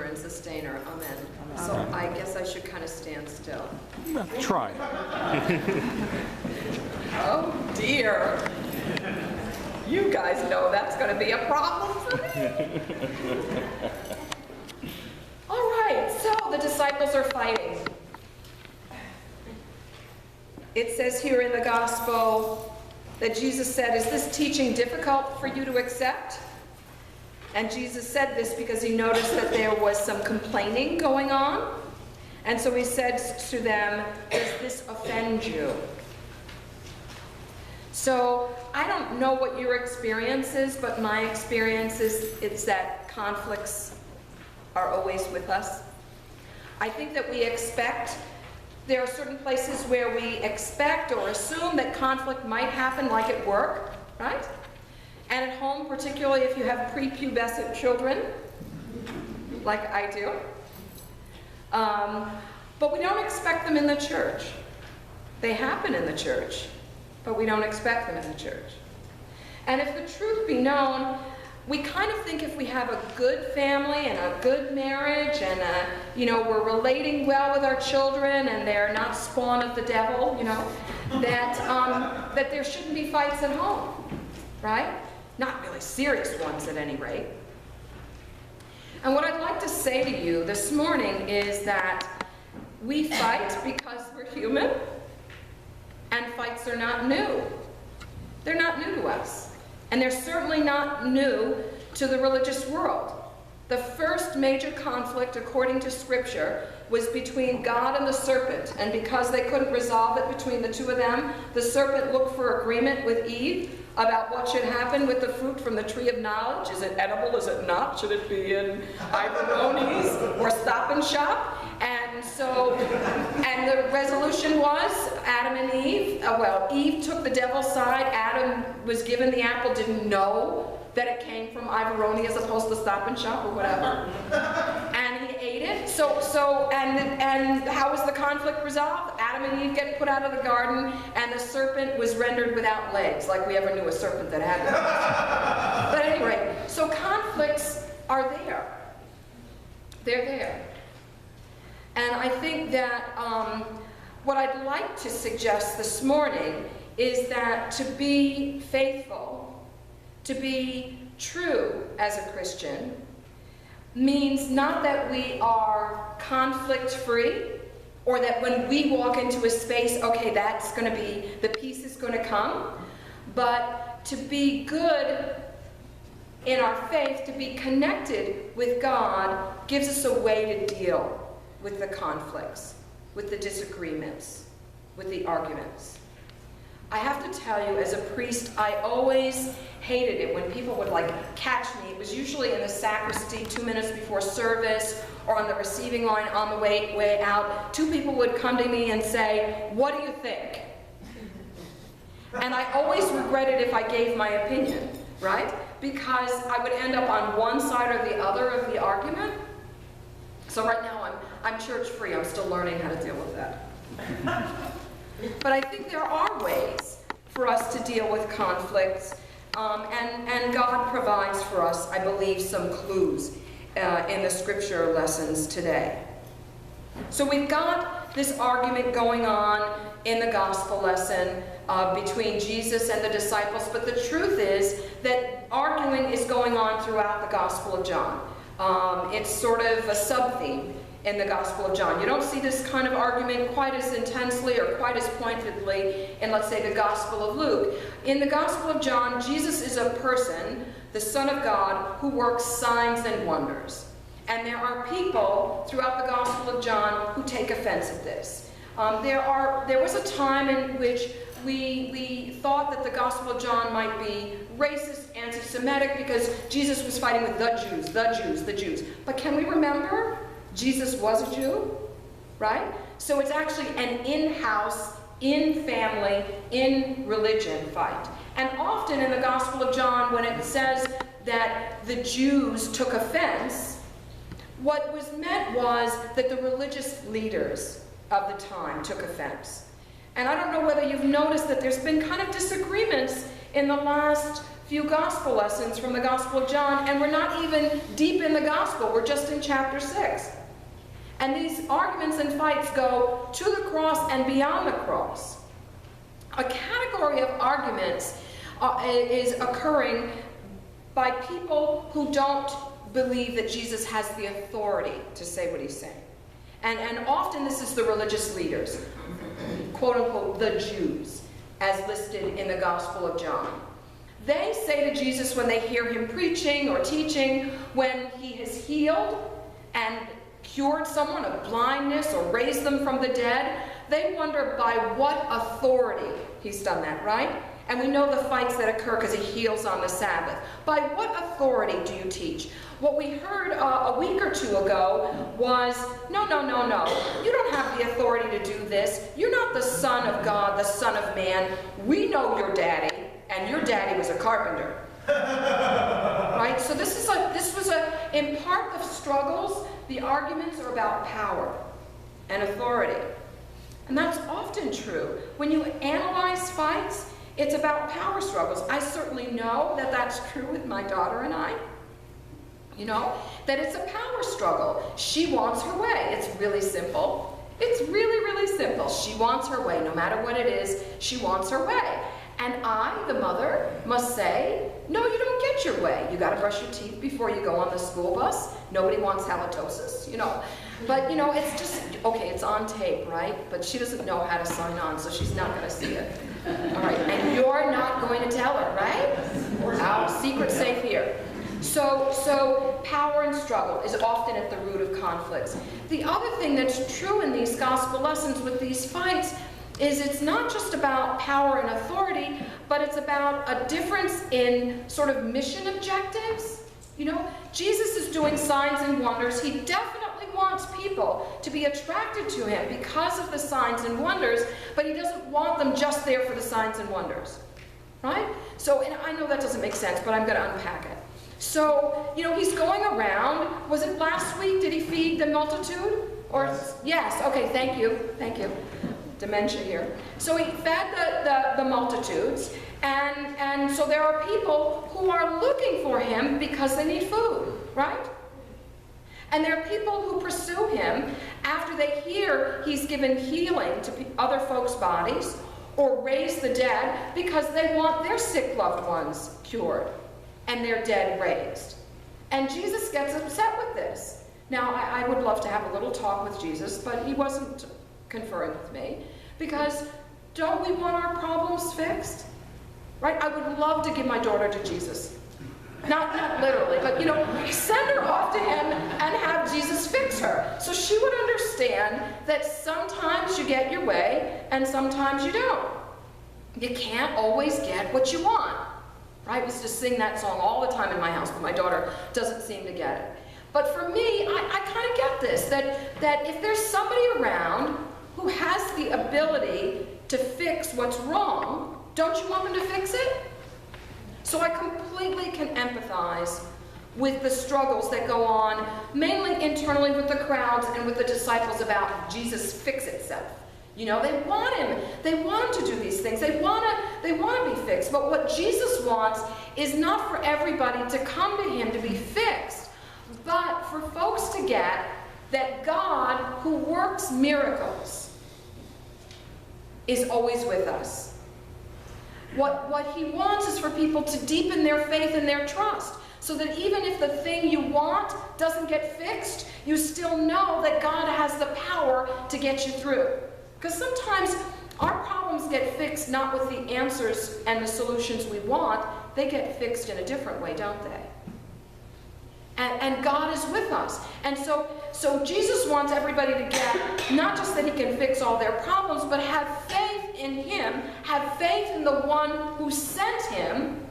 and sustainer. Amen. So I guess I should kind of stand still. Try. Oh dear. You guys know that's going to be a problem for me. All right, so the disciples are fighting. It says here in the gospel that Jesus said, "Is this teaching difficult for you to accept?" And Jesus said this because he noticed that there was some complaining going on. And so he said to them, "Does this offend you?" So I don't know what your experience is, but my experience is that conflicts are always with us. I think that we expect, there are certain places where we expect or assume that conflict might happen, like at work, right? And at home, particularly if you have prepubescent children, like I do. But we don't expect them in the church. They happen in the church, but we don't expect them in the church. And if the truth be known, we kind of think if we have a good family and a good marriage and we're relating well with our children and they're not spawn of the devil, that there shouldn't be fights at home, right? Not really serious ones at any rate. And what I'd like to say to you this morning is that we fight because we're human, and fights are not new. They're not new to us. And they're certainly not new to the religious world. The first major conflict, according to Scripture, was between God and the serpent. And because they couldn't resolve it between the two of them, the serpent looked for agreement with Eve about what should happen with the fruit from the tree of knowledge. Is it edible? Is it not? Should it be in Ivanoni's or Stop and Shop? And the resolution was Adam and Eve. Eve took the devil's side. Adam was given the apple, didn't know that it came from Ivanoni as opposed to Stop and Shop or whatever. And he ate it. And how was the conflict resolved? Adam and Eve get put out of the garden, and the serpent was rendered without legs, like we ever knew a serpent that had legs. But anyway, so conflicts are there. They're there. And I think that what I'd like to suggest this morning is that to be faithful, to be true as a Christian, means not that we are conflict-free, or that when we walk into a space, okay, that's going to be, the peace is going to come, but to be good in our faith, to be connected with God, gives us a way to deal with the conflicts, with the disagreements, with the arguments. I have to tell you, as a priest, I always hated it when people would catch me. It was usually in the sacristy 2 minutes before service, or on the receiving line on the way out. Two people would come to me and say, "What do you think?" And I always regretted if I gave my opinion, right? Because I would end up on one side or the other of the argument. So right now I'm church-free. I'm still learning how to deal with that. But I think there are ways for us to deal with conflicts, and God provides for us, I believe, some clues in the scripture lessons today. So we've got this argument going on in the gospel lesson between Jesus and the disciples, but the truth is that arguing is going on throughout the Gospel of John. It's sort of a sub-theme in the Gospel of John. You don't see this kind of argument quite as intensely or quite as pointedly in, let's say, the Gospel of Luke. In the Gospel of John, Jesus is a person, the Son of God, who works signs and wonders. And there are people throughout the Gospel of John who take offense at this. There was a time in which we thought that the Gospel of John might be racist, anti-Semitic, because Jesus was fighting with the Jews, the Jews, the Jews. But can we remember? Jesus was a Jew, right? So it's actually an in-house, in-family, in-religion fight. And often in the Gospel of John, when it says that the Jews took offense, what was meant was that the religious leaders of the time took offense. And I don't know whether you've noticed that there's been kind of disagreements in the last few gospel lessons from the Gospel of John, and we're not even deep in the gospel. We're just in chapter 6. And these arguments and fights go to the cross and beyond the cross. A category of arguments is occurring by people who don't believe that Jesus has the authority to say what he's saying. And often this is the religious leaders, quote unquote, the Jews, as listed in the Gospel of John. They say to Jesus when they hear him preaching or teaching, when he has healed and cured someone of blindness or raised them from the dead, they wonder by what authority he's done that, right? And we know the fights that occur because he heals on the Sabbath. By what authority do you teach? What we heard a week or two ago was, no. You don't have the authority to do this. You're not the Son of God, the Son of Man. We know your daddy, and your daddy was a carpenter. Right? So this was in part of struggles, the arguments are about power and authority. And that's often true. When you analyze fights, it's about power struggles. I certainly know that that's true with my daughter and I. You know, that it's a power struggle. She wants her way. It's really simple. It's really, really simple. She wants her way. No matter what it is, she wants her way. And I, the mother, must say, no, you don't get your way. You got to brush your teeth before you go on the school bus. Nobody wants halitosis, you know. But, you know, it's just, okay, it's on tape, right? But she doesn't know how to sign on, so she's not going to see it. All right, and you're not going to tell her, right? Our secret safe here. So power and struggle is often at the root of conflicts. The other thing that's true in these gospel lessons with these fights is it's not just about power and authority, but it's about a difference in sort of mission objectives. You know, Jesus is doing signs and wonders. He definitely wants people to be attracted to him because of the signs and wonders, but he doesn't want them just there for the signs and wonders, right? So, and I know that doesn't make sense, but I'm going to unpack it. So, you know, he's going around. Was it last week? Did he feed the multitude? Or yes. Okay, thank you. Dementia here. So he fed the multitudes, and so there are people who are looking for him because they need food, right? And there are people who pursue him after they hear he's given healing to other folks' bodies or raised the dead because they want their sick loved ones cured and their dead raised. And Jesus gets upset with this. Now, I would love to have a little talk with Jesus, but he wasn't conferring with me, because don't we want our problems fixed? Right? I would love to give my daughter to Jesus. Not literally, but, you know, send her off to him and have Jesus fix her. So she would understand that sometimes you get your way and sometimes you don't. You can't always get what you want. Right? We used to sing that song all the time in my house, but my daughter doesn't seem to get it. But for me, I kind of get this, that if there's somebody around who has the ability to fix what's wrong, don't you want them to fix it? So I completely can empathize with the struggles that go on, mainly internally with the crowds and with the disciples about Jesus fix itself. You know, they want him to do these things. They want to be fixed. But what Jesus wants is not for everybody to come to him to be fixed, but for folks to get that God, who works miracles, is always with us. What he wants is for people to deepen their faith and their trust, so that even if the thing you want doesn't get fixed, you still know that God has the power to get you through. Because sometimes our problems get fixed not with the answers and the solutions we want, they get fixed in a different way, don't they? And God is with us. And so Jesus wants everybody to get, not just that he can fix all their problems, but have faith in him, have faith in the one who sent him,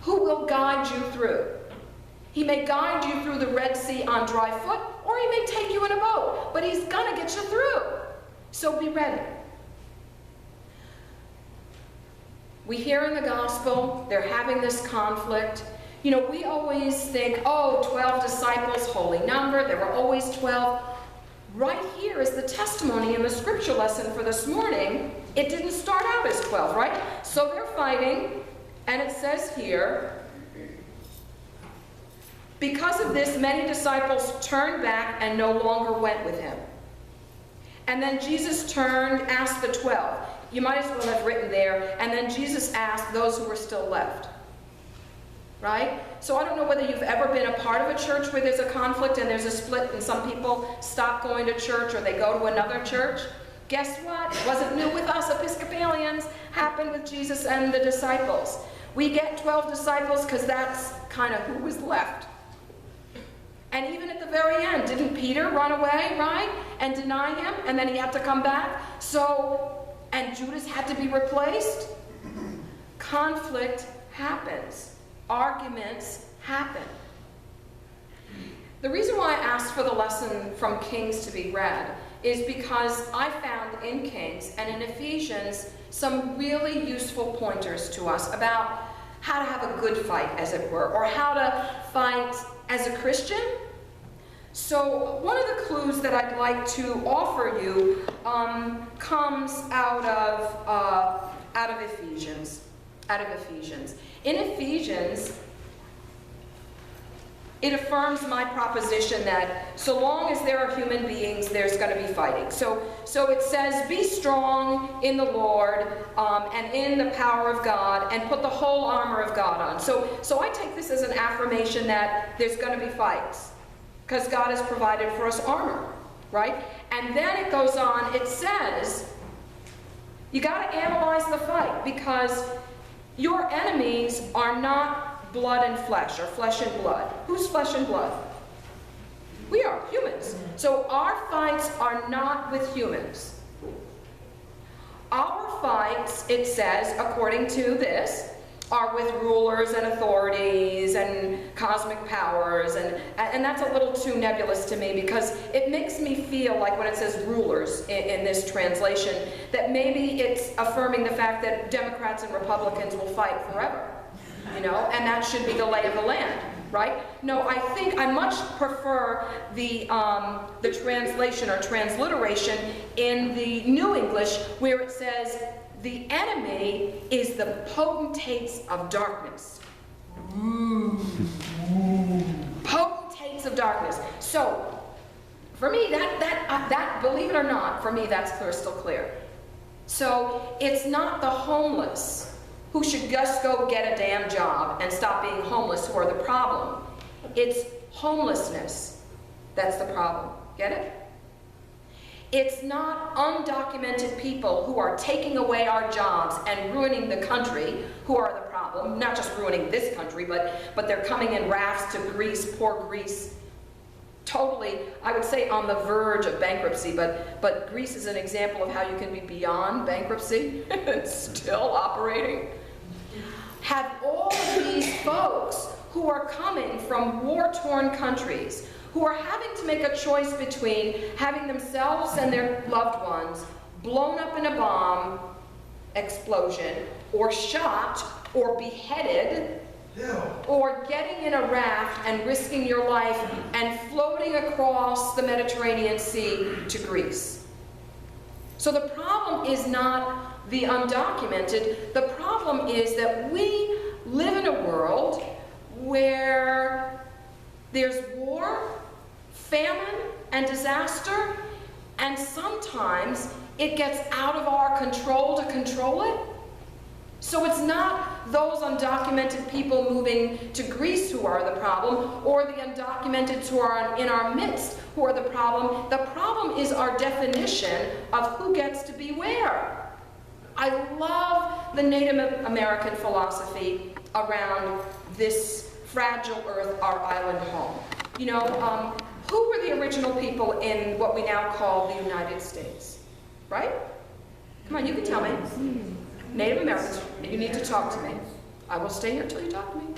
who will guide you through. He may guide you through the Red Sea on dry foot, or he may take you in a boat, but he's going to get you through. So be ready. We hear in the gospel, they're having this conflict. You know, we always think, oh, 12 disciples, holy number, there were always 12. Right here is the testimony in the scripture lesson for this morning. It didn't start out as 12, right? So they're fighting, And it says here, because of this, many disciples turned back and no longer went with him. And then Jesus turned, asked the 12. You might as well have written there, and then Jesus asked those who were still left. Right? So I don't know whether you've ever been a part of a church where there's a conflict and there's a split and some people stop going to church or they go to another church. Guess what? It wasn't new with us Episcopalians. Happened with Jesus and the disciples. We get 12 disciples because that's kind of who was left. And even at the very end, didn't Peter run away, right? And deny him? And then he had to come back? And Judas had to be replaced? Conflict happens. Arguments happen. The reason why I asked for the lesson from Kings to be read is because I found in Kings and in Ephesians some really useful pointers to us about how to have a good fight, as it were, or how to fight as a Christian. So one of the clues that I'd like to offer you comes out of Ephesians. In Ephesians, it affirms my proposition that so long as there are human beings, there's going to be fighting. So it says, be strong in the Lord and in the power of God, and put the whole armor of God on. So I take this as an affirmation that there's going to be fights, because God has provided for us armor, right? And then it goes on, it says, you got to analyze the fight, because your enemies are not blood and flesh, or flesh and blood. Who's flesh and blood? We are humans. So our fights are not with humans. Our fights, it says, according to this, are with rulers and authorities and cosmic powers, and that's a little too nebulous to me, because it makes me feel like when it says rulers in this translation, that maybe it's affirming the fact that Democrats and Republicans will fight forever, and that should be the lay of the land, right? No, I think I much prefer the translation or transliteration in the New English, where it says, the enemy is the potentates of darkness. Potentates of darkness. So, for me, that believe it or not, for me, that's crystal clear. So, it's not the homeless who should just go get a damn job and stop being homeless who are the problem. It's homelessness that's the problem. Get it? It's not undocumented people who are taking away our jobs and ruining the country who are the problem. Not just ruining this country, but they're coming in rafts to Greece, poor Greece. Totally, I would say, on the verge of bankruptcy, but Greece is an example of how you can be beyond bankruptcy and still operating. Have all of these folks who are coming from war-torn countries, who are having to make a choice between having themselves and their loved ones blown up in a bomb explosion, or shot, or beheaded, or getting in a raft and risking your life and floating across the Mediterranean Sea to Greece. So the problem is not the undocumented. The problem is that we live in a world where there's war, famine, and disaster, and sometimes it gets out of our control to control it. So it's not those undocumented people moving to Greece who are the problem, or the undocumented who are in our midst who are the problem. The problem is our definition of who gets to be where. I love the Native American philosophy around this fragile earth, our island home. Who were the original people in what we now call the United States? Right? Come on, you can tell me. Native Americans. You need to talk to me. I will stay here until you talk to me.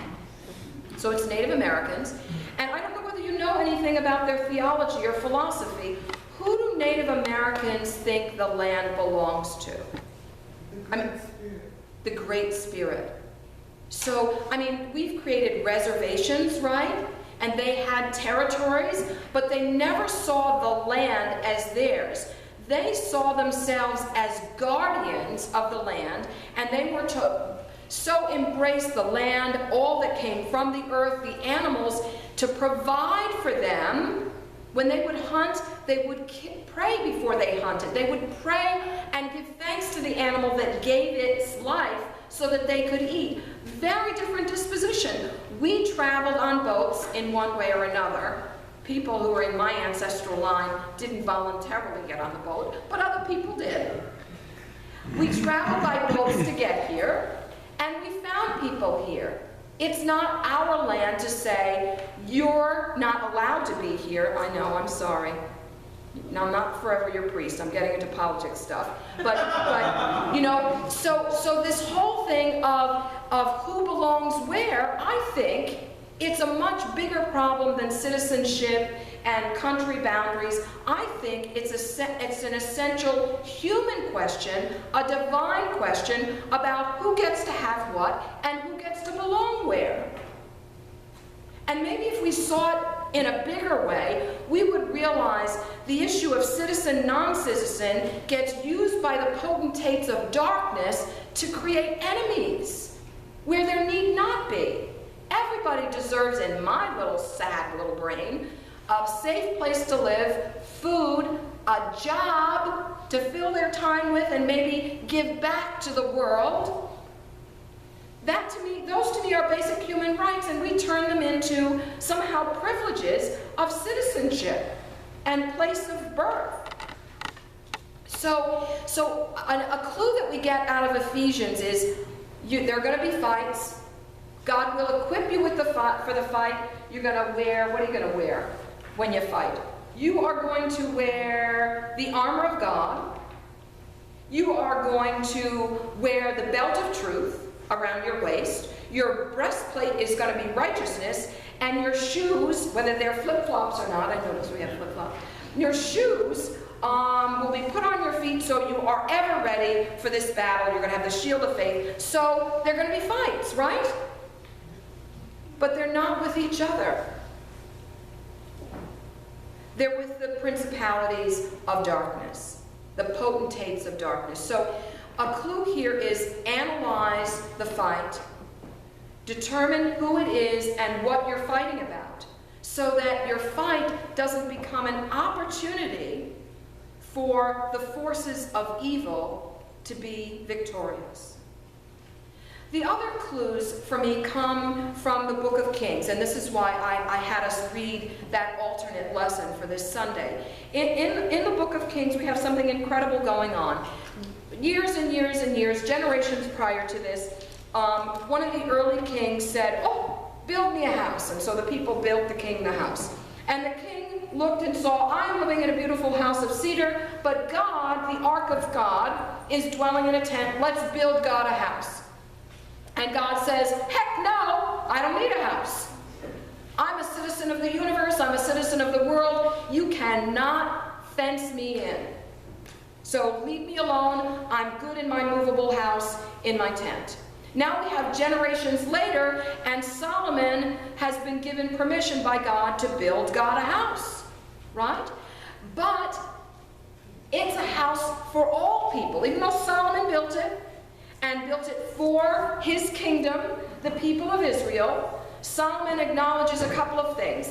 So it's Native Americans. And I don't know whether you know anything about their theology or philosophy. Who do Native Americans think the land belongs to? The Great Spirit. So, we've created reservations, right? And they had territories, but they never saw the land as theirs. They saw themselves as guardians of the land, and they were so embraced the land, all that came from the earth, the animals, to provide for them. When they would hunt, they would pray before they hunted. They would pray and give thanks to the animal that gave its life so that they could eat. Very different disposition. We traveled on boats in one way or another. People who were in my ancestral line didn't voluntarily get on the boat, but other people did. We traveled by boats to get here, and we found people here. It's not our land to say, you're not allowed to be here. I know, I'm sorry. Now, I'm not forever your priest. I'm getting into politics stuff. But you know, so this whole thing of who belongs where, I think it's a much bigger problem than citizenship and country boundaries. I think it's an essential human question, a divine question about who gets to have what and who gets to belong where. And maybe if we saw it in a bigger way, we would realize the issue of citizen, non-citizen gets used by the potentates of darkness to create enemies where there need not be. Everybody deserves, in my little sad little brain, a safe place to live, food, a job to fill their time with and maybe give back to the world. That to me, those to me are basic human rights, and we turn them into somehow privileges of citizenship and place of birth. So a clue that we get out of Ephesians is there are going to be fights. God will equip you with for the fight. You're going to wear, what are you going to wear when you fight? You are going to wear the armor of God. You are going to wear the belt of truth around your waist. Your breastplate is going to be righteousness, and your shoes, whether they're flip-flops or not, I notice we have flip-flops, your shoes will be put on your feet so you are ever ready for this battle. You're going to have the shield of faith. So there are going to be fights, right? But they're not with each other. They're with the principalities of darkness, the potentates of darkness. So a clue here is analyze the fight, determine who it is and what you're fighting about, so that your fight doesn't become an opportunity for the forces of evil to be victorious. The other clues for me come from the Book of Kings, and this is why I had us read that alternate lesson for this Sunday. In the Book of Kings, we have something incredible going on. Years and years and years, generations prior to this, one of the early kings said, "Oh, build me a house." And so the people built the king the house. And the king looked and saw, "I'm living in a beautiful house of cedar, but God, the ark of God, is dwelling in a tent. Let's build God a house." And God says, "Heck no, I don't need a house. I'm a citizen of the universe. I'm a citizen of the world. You cannot fence me in. So leave me alone. I'm good in my movable house, in my tent." Now we have generations later, and Solomon has been given permission by God to build God a house, right? But it's a house for all people. Even though Solomon built it, and built it for his kingdom, the people of Israel, Solomon acknowledges a couple of things.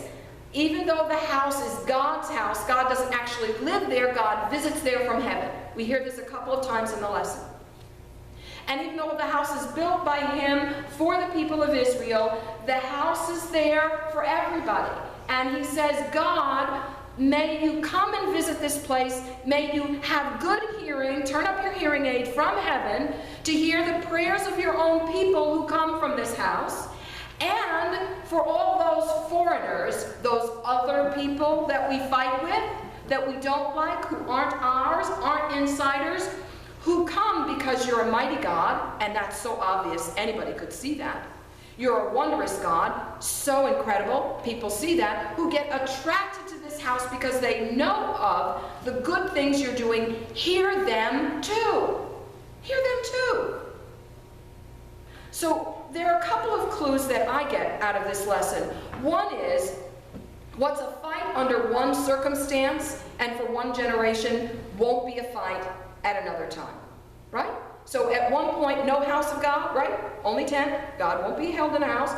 Even though the house is God's house, God doesn't actually live there. God visits there from heaven. We hear this a couple of times in the lesson. And even though the house is built by him for the people of Israel, the house is there for everybody. And he says, "God, may you come and visit this place. May you have good hearing, turn up your hearing aid from heaven to hear the prayers of your own people who come from this house. And for all those foreigners, those other people that we fight with, that we don't like, who aren't ours, aren't insiders, who come because you're a mighty God," and that's so obvious, anybody could see that. You're a wondrous God, so incredible, people see that, who get attracted to this house because they know of the good things you're doing. Hear them too. Hear them too. So there are a couple of clues that I get out of this lesson. One is, what's a fight under one circumstance and for one generation won't be a fight at another time, right? So at one point, no house of God, right? Only tent. God won't be held in a house.